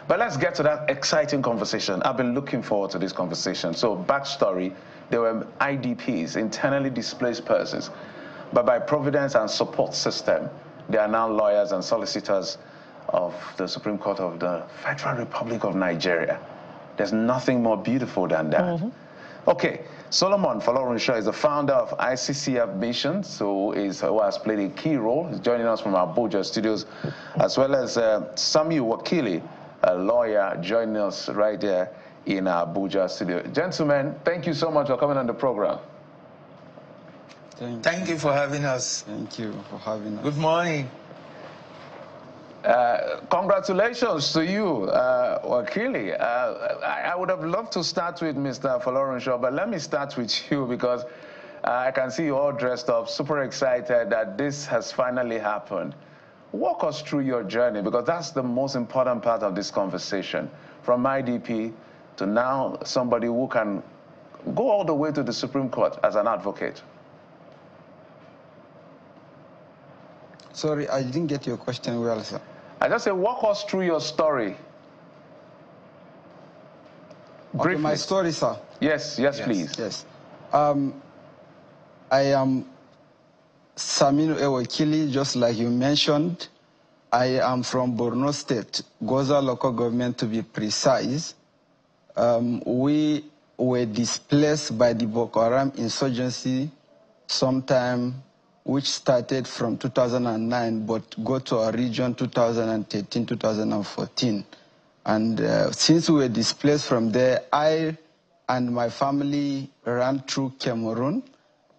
But let's get to that exciting conversation. I've been looking forward to this conversation. So, backstory, they were IDPs, internally displaced persons. But by providence and support system, they are now lawyers and solicitors of the Supreme Court of the Federal Republic of Nigeria. There's nothing more beautiful than that. Okay, Solomon Folorunsho is the founder of ICCF Missions, who has played a key role. He's joining us from our Abuja studios, as well as Samuel Wakili, a lawyer, joining us right there in our Abuja studio. Gentlemen, thank you so much for coming on the program. Thank you for having us. Thank you for having us. Good morning. Congratulations to you, Wakili. I would have loved to start with Mr. Folorunsho, but let me start with you because I can see you all dressed up, super excited that this has finally happened. Walk us through your journey, because that's the most important part of this conversation. From IDP to now somebody who can go all the way to the Supreme Court as an advocate. Sorry, I didn't get your question well, sir. I just say, walk us through your story. Okay, my story, sir. Yes, please. Yes. I am Saminu Ewakili, just like you mentioned. I am from Borno State, Goza local government to be precise. We were displaced by the Boko Haram insurgency sometime, which started from 2009, but got to our region 2013, 2014. And since we were displaced from there, I and my family ran through Cameroon,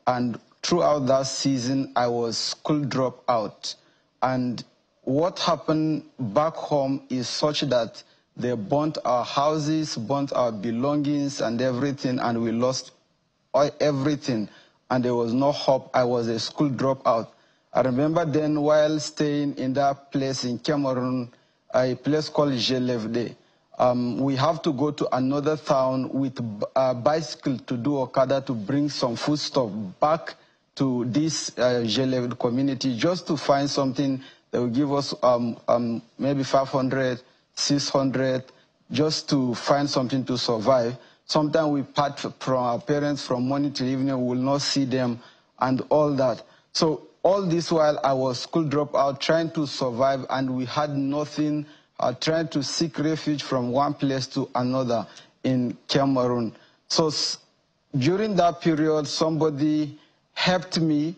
and throughout that season, I was school dropout. And what happened back home is such that they burnt our houses, burnt our belongings and everything, and we lost everything. And there was no hope. I was a school dropout. I remember then while staying in that place in Cameroon, a place called Gelevde, we have to go to another town with a bicycle to do Okada to bring some foodstuff back to this Gelevde community just to find something that will give us maybe 500, 600, just to find something to survive. Sometimes we part from our parents from morning till evening, we will not see them and all that. So all this while I was school dropout, trying to survive, and we had nothing, trying to seek refuge from one place to another in Cameroon. So during that period, somebody helped me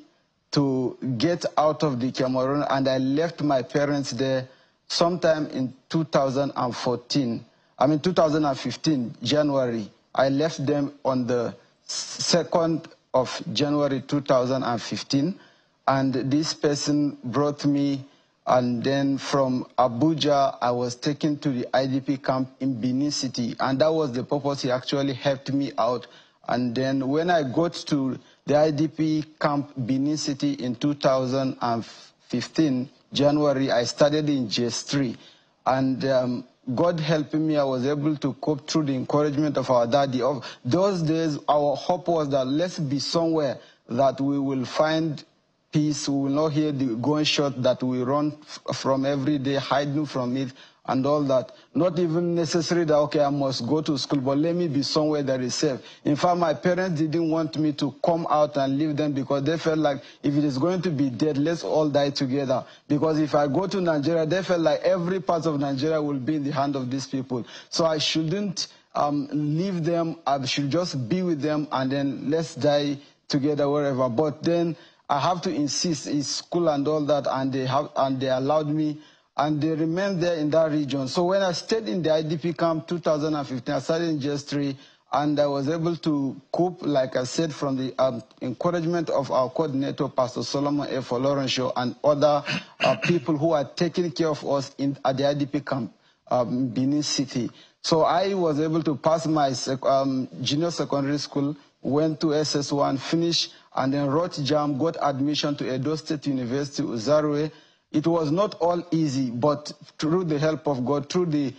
to get out of the Cameroon, and I left my parents there sometime in 2015, January. I left them on the 2nd of January 2015, and this person brought me, and then from Abuja, I was taken to the IDP camp in Benin City, and that was the purpose. He actually helped me out. And then when I got to the IDP camp Benin City in 2015, January, I studied in JS3, and God helping me, I was able to cope through the encouragement of our daddy. Of those days, our hope was that let's be somewhere that we will find peace. We will not hear the gunshot that we run from every day, hiding from it and all that. Not even necessary that, okay, I must go to school, but let me be somewhere that is safe. In fact, my parents didn't want me to come out and leave them because they felt like if it is going to be dead, let's all die together. Because if I go to Nigeria, they felt like every part of Nigeria will be in the hand of these people. So I shouldn't leave them. I should just be with them, and then let's die together wherever. But then I have to insist in school and all that, and they allowed me. And they remained there in that region. So when I stayed in the IDP camp 2015, I started in JS3, and I was able to cope, like I said, from the encouragement of our coordinator, Pastor Solomon F. Folorunsho, and other people who are taking care of us at the IDP camp, Benin City. So I was able to pass my junior secondary school, went to SS1, finished, and then wrote JAM, got admission to Edo State University, Uzarwe. It was not all easy, but through the help of God, through the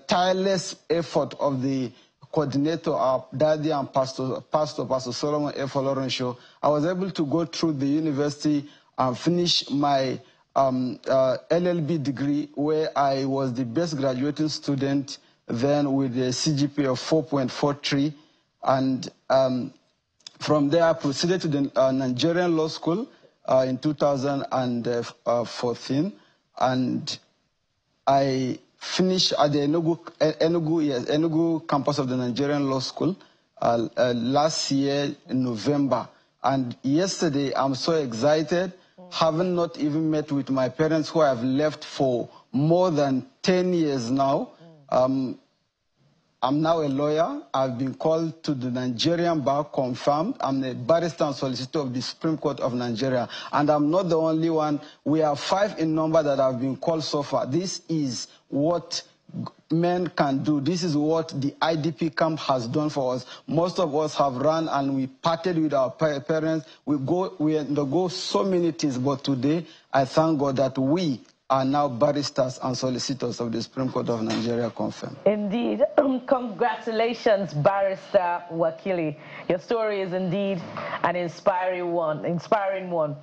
tireless effort of the coordinator, our daddy and Pastor Solomon F. Folorunsho, I was able to go through the university and finish my LLB degree, where I was the best graduating student then with a CGPA of 4.43. And from there, I proceeded to the Nigerian Law School in 2014. And I finished at the Enugu campus of the Nigerian Law School last year in November. And yesterday, I'm so excited, having not even met with my parents who have left for more than 10 years now. I'm now a lawyer. I've been called to the Nigerian bar, confirmed. I'm a barrister and solicitor of the Supreme Court of Nigeria. And I'm not the only one. We are 5 in number that have been called so far. This is what men can do. This is what the IDP camp has done for us. Most of us have run and we parted with our parents. We undergo so many things, but today I thank God that we are now barristers and solicitors of the Supreme Court of Nigeria confirmed. Indeed. Congratulations, Barrister Wakili. Your story is indeed an inspiring one.